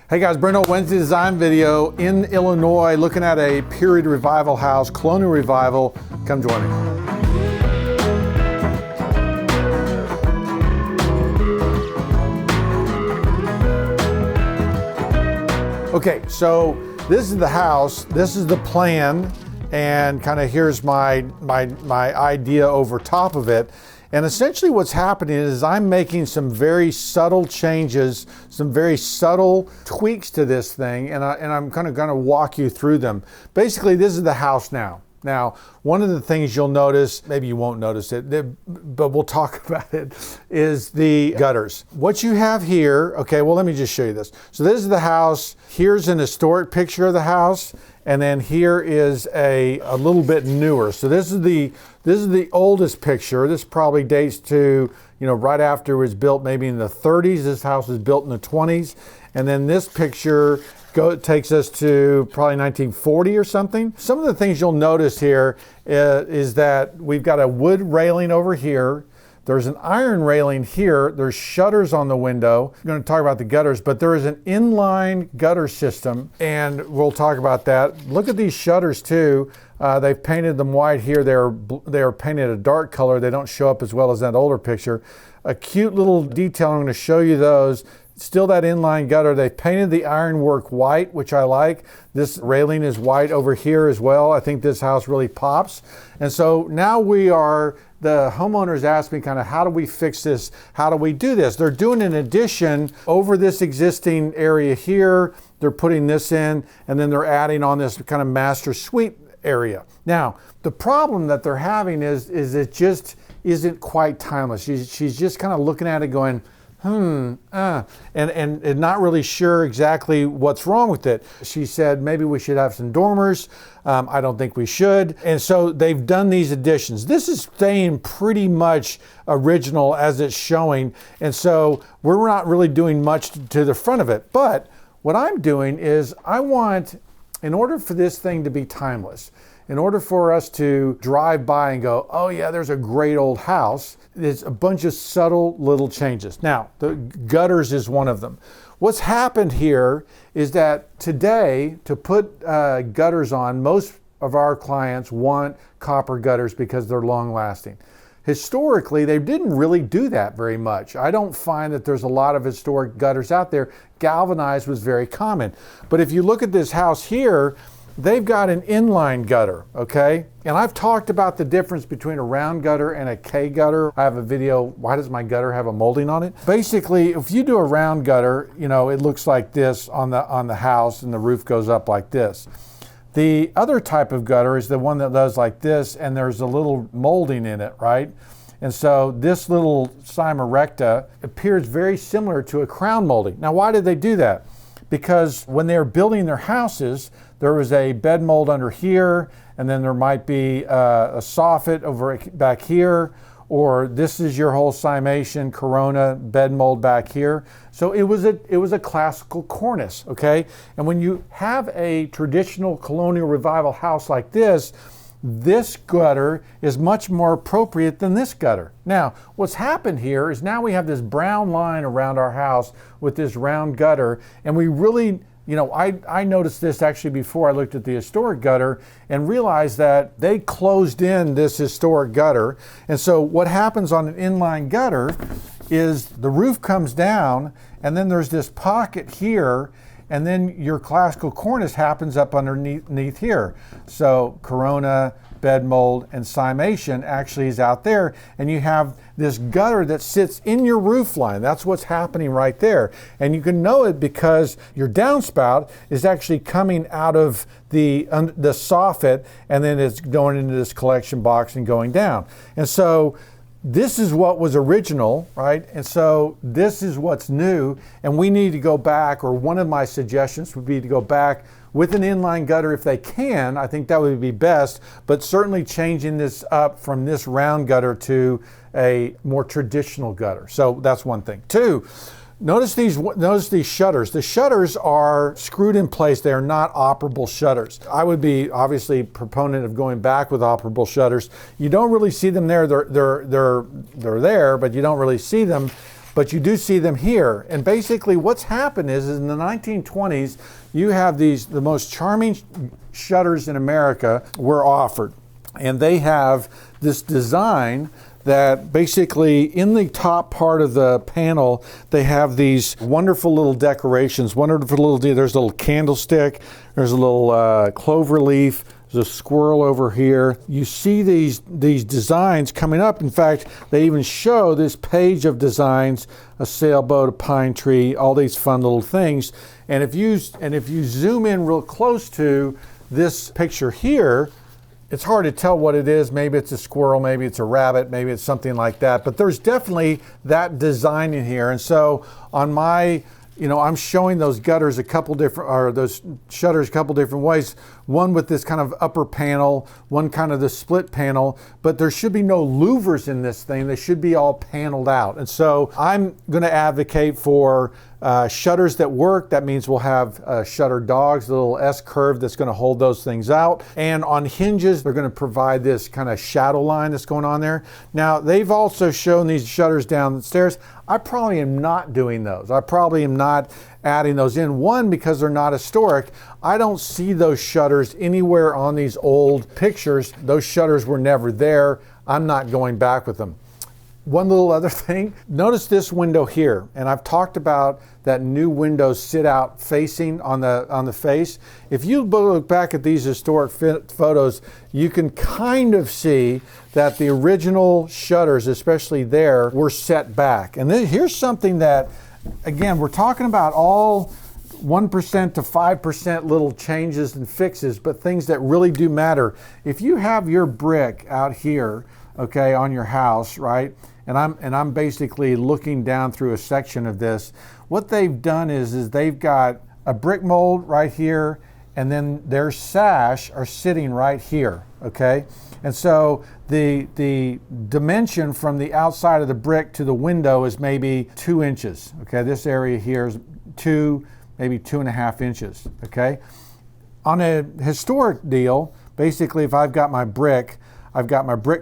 Hey guys, Brent Hull, Wednesday design video in Illinois, looking at a period revival house, Colonial Revival. Come join me. Okay, so this is the house, this is the plan, and kind of here's my idea over top of it. And essentially what's happening is I'm making some very subtle changes, some very subtle tweaks to this thing, and I'm kind of going to walk you through them. Basically, this is the house now. Now, one of the things you'll notice, maybe you won't notice it, but we'll talk about it, is the gutters. What you have here, okay, well, let me just show you this. So this is the house. Here's an historic picture of the house. And then here is a little bit newer. So this is the oldest picture. This probably dates to, right after it was built, maybe in the 30s. This house was built in the 20s. And then this picture takes us to probably 1940 or something. Some of the things you'll notice here is that we've got a wood railing over here. There's an iron railing here. There's shutters on the window. I'm going to talk about the gutters, but there is an inline gutter system, and we'll talk about that. Look at these shutters too. They've painted them white here. They are painted a dark color. They don't show up as well as that older picture. A cute little detail. I'm going to show you those. Still that inline gutter. They painted the ironwork white, which I like. This railing is white over here as well. I think this house really pops. And so now the homeowners asked me kind of, how do we fix this? How do we do this? They're doing an addition over this existing area here. They're putting this in, and then they're adding on this kind of master suite area. Now, the problem that they're having is it just isn't quite timeless. She's just kind of looking at it going, and not really sure exactly what's wrong with it. She said, maybe we should have some dormers. I don't think we should. And so they've done these additions. This is staying pretty much original as it's showing. And so we're not really doing much to the front of it. But what I'm doing is in order for this thing to be timeless, in order for us to drive by and go, oh yeah, there's a great old house, there's a bunch of subtle little changes. Now, the gutters is one of them. What's happened here is that today, to put gutters on, most of our clients want copper gutters because they're long lasting. Historically, they didn't really do that very much. I don't find that there's a lot of historic gutters out there. Galvanized was very common. But if you look at this house here, they've got an inline gutter, okay? And I've talked about the difference between a round gutter and a K gutter. I have a video, why does my gutter have a molding on it? Basically, if you do a round gutter, it looks like this on the house, and the roof goes up like this. The other type of gutter is the one that does like this, and there's a little molding in it, right? And so this little cyma recta appears very similar to a crown molding. Now, why did they do that? Because when they were building their houses, there was a bed mold under here, and then there might be a soffit over back here, or this is your whole cimation corona bed mold back here. So it was a classical cornice, okay? And when you have a traditional Colonial Revival house like this gutter is much more appropriate than this gutter. Now, what's happened here is now we have this brown line around our house with this round gutter, and we really, I noticed this actually before I looked at the historic gutter and realized that they closed in this historic gutter. And so what happens on an inline gutter is the roof comes down, and then there's this pocket here, and then your classical cornice happens up underneath here. So corona, bed mold, and cimation actually is out there, and you have this gutter that sits in your roof line. That's what's happening right there. And you can know it because your downspout is actually coming out of the soffit, and then it's going into this collection box and going down. And so this is what was original, right? And so this is what's new, and we need to go back, or one of my suggestions would be to go back with an inline gutter if they can. I think that would be best, but certainly changing this up from this round gutter to a more traditional gutter. So that's one thing. Two, notice these shutters. The shutters are screwed in place. They are not operable shutters. I would be obviously proponent of going back with operable shutters. You don't really see them there. They're there, but you don't really see them. but you do see them here. And basically what's happened is in the 1920s, you have the most charming shutters in America were offered. And they have this design that basically in the top part of the panel, they have these wonderful little decorations, there's a little candlestick, there's a little clover leaf, there's a squirrel over here. You see these designs coming up. In fact, they even show this page of designs, a sailboat, a pine tree, all these fun little things. And if you zoom in real close to this picture here, it's hard to tell what it is. Maybe it's a squirrel, maybe it's a rabbit, maybe it's something like that. But there's definitely that design in here. And so on my, I'm showing those gutters those shutters a couple different ways. One with this kind of upper panel, one kind of the split panel, but there should be no louvers in this thing. They should be all paneled out. And so I'm going to advocate for shutters that work. That means we'll have shutter dogs, the little S curve that's going to hold those things out. And on hinges, they're going to provide this kind of shadow line that's going on there. Now, they've also shown these shutters downstairs. I probably am not doing those. I probably am not adding those in. One, because they're not historic. I don't see those shutters anywhere on these old pictures. Those shutters were never there. I'm not going back with them. One little other thing, notice this window here, and I've talked about that new window sit out facing on the face. If you look back at these historic photos, you can kind of see that the original shutters, especially there, were set back. And then here's something that, again, we're talking about all 1% to 5% little changes and fixes, but things that really do matter. If you have your brick out here, okay, on your house, right? And I'm basically looking down through a section of this. What they've done is they've got a brick mold right here, and then their sash are sitting right here, okay? And so the dimension from the outside of the brick to the window is maybe 2 inches, okay? This area here is maybe 2.5 inches, okay? On a historic deal, basically if I've got my brick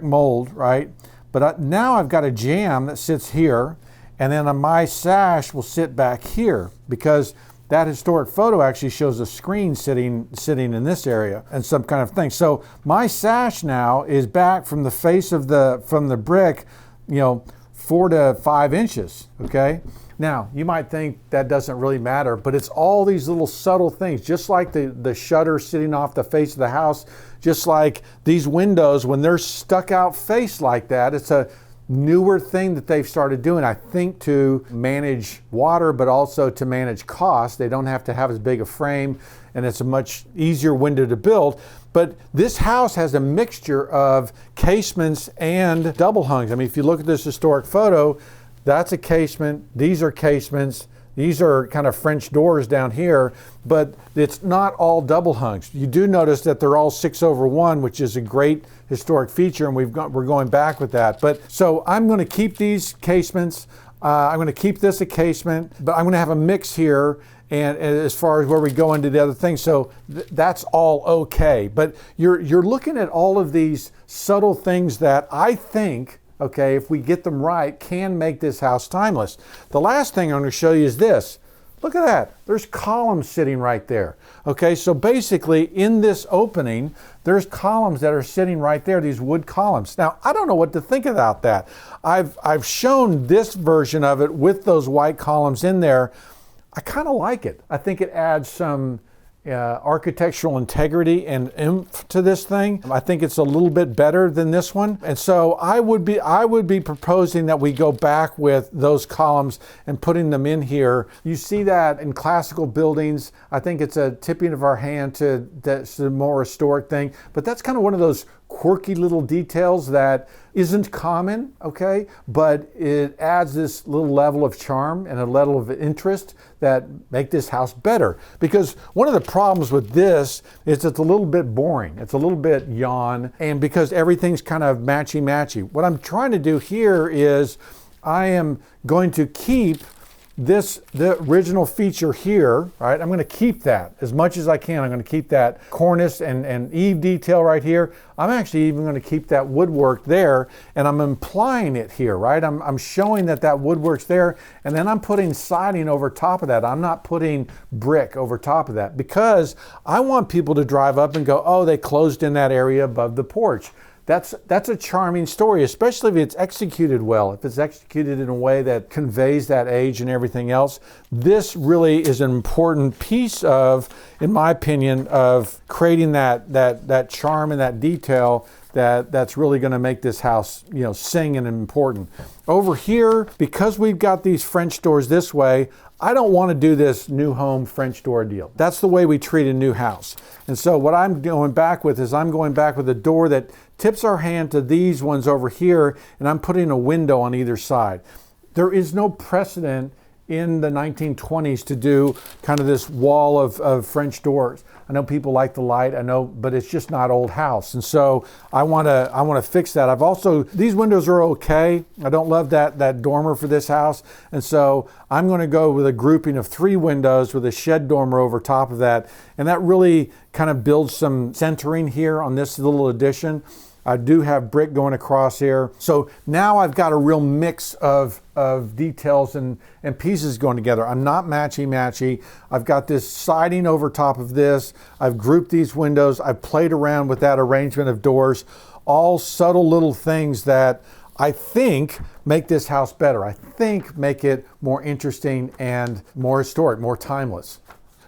mold, right? But now I've got a jamb that sits here, and then my sash will sit back here because that historic photo actually shows a screen sitting in this area and some kind of thing. So my sash now is back from the face of from the brick, 4 to 5 inches, okay? Now, you might think that doesn't really matter, but it's all these little subtle things, just like the shutter sitting off the face of the house, just like these windows, when they're stuck out face like that, it's a newer thing that they've started doing, I think, to manage water, but also to manage cost. They don't have to have as big a frame, and it's a much easier window to build. But this house has a mixture of casements and double hungs. I mean, if you look at this historic photo, that's a casement, these are casements, these are kind of French doors down here, but it's not all double hungs. You do notice that they're all 6/1, which is a great historic feature, and we're going back with that. But so I'm going to keep these casements. I'm going to keep this a casement, but I'm going to have a mix here. And as far as where we go into the other things, so that's all okay. But you're looking at all of these subtle things that I think, okay, if we get them right, can make this house timeless. The last thing I'm going to show you is this. Look at that. There's columns sitting right there. Okay, so basically in this opening, there's columns that are sitting right there, these wood columns. Now, I don't know what to think about that. I've shown this version of it with those white columns in there. I kind of like it. I think it adds some architectural integrity and oomph to this thing. I think it's a little bit better than this one. And so I would be proposing that we go back with those columns and putting them in here. You see that in classical buildings. I think it's a tipping of our hand to that's a more historic thing, but that's kind of one of those quirky little details that isn't common, okay? But it adds this little level of charm and a level of interest that make this house better. Because one of the problems with this is it's a little bit boring. It's a little bit yawn, and because everything's kind of matchy-matchy. What I'm trying to do here is I am going to keep the original feature here, right? I'm going to keep that as much as I can. I'm going to keep that cornice and eave detail right here. I'm actually even going to keep that woodwork there, and I'm implying it here, right? I'm showing that woodwork's there, and then I'm putting siding over top of that. I'm not putting brick over top of that because I want people to drive up and go, oh, they closed in that area above the porch. That's a charming story, especially if it's executed well, if it's executed in a way that conveys that age and everything else. This really is an important piece of, in my opinion, of creating that charm and that detail that's really going to make this house, sing and important. Over here, because we've got these French doors this way, I don't want to do this new home French door deal. That's the way we treat a new house. And so what I'm going back with is I'm going back with a door that tips our hand to these ones over here, and I'm putting a window on either side. There is no precedent in the 1920s to do kind of this wall of French doors. I know people like the light, but it's just not old house. And so I want to fix that. These windows are okay. I don't love that dormer for this house. And so I'm going to go with a grouping of 3 windows with a shed dormer over top of that. And that really kind of builds some centering here on this little addition. I do have brick going across here. So now I've got a real mix of details and pieces going together. I'm not matchy-matchy. I've got this siding over top of this. I've grouped these windows. I've played around with that arrangement of doors. All subtle little things that I think make this house better. I think make it more interesting and more historic, more timeless.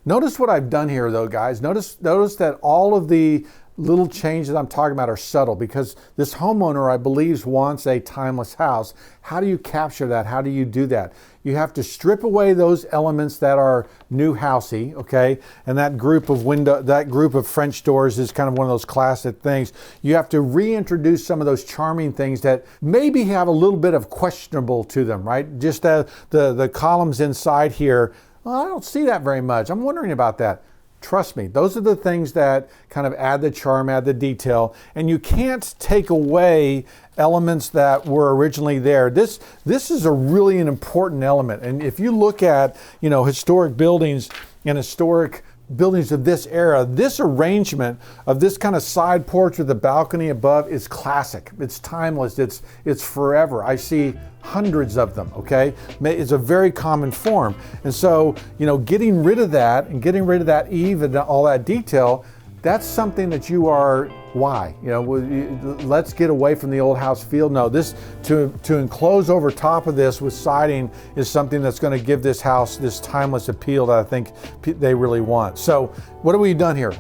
Notice what I've done here though, guys. Notice that all of the little changes that I'm talking about are subtle because this homeowner, I believe, wants a timeless house. How do you capture that? How do you do that? You have to strip away those elements that are new housey, okay? And that group of French doors is kind of one of those classic things. You have to reintroduce some of those charming things that maybe have a little bit of questionable to them, right? Just the columns inside here, well, I don't see that very much. I'm wondering about that. Trust me, those are the things that kind of add the charm, add the detail, and you can't take away elements that were originally there. This is a really an important element. And if you look at, historic buildings and historic buildings of this era, this arrangement of this kind of side porch with the balcony above is classic. It's timeless. It's forever. I see hundreds of them, okay? It's a very common form. And so, getting rid of that and getting rid of that eave and all that detail, that's something that you are, why? Let's get away from the old house feel. No, this to enclose over top of this with siding is something that's going to give this house this timeless appeal that I think they really want. So what have we done here?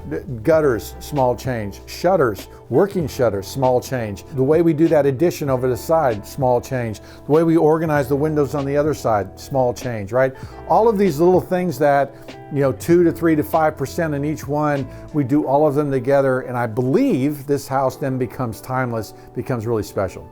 Gutters, small change. Shutters, working shutters, small change. The way we do that addition over the side, small change. The way we organize the windows on the other side, small change, right? All of these little things that 2 to 3 to 5% in each one, we do all of them together, and I believe this house then becomes timeless, becomes really special.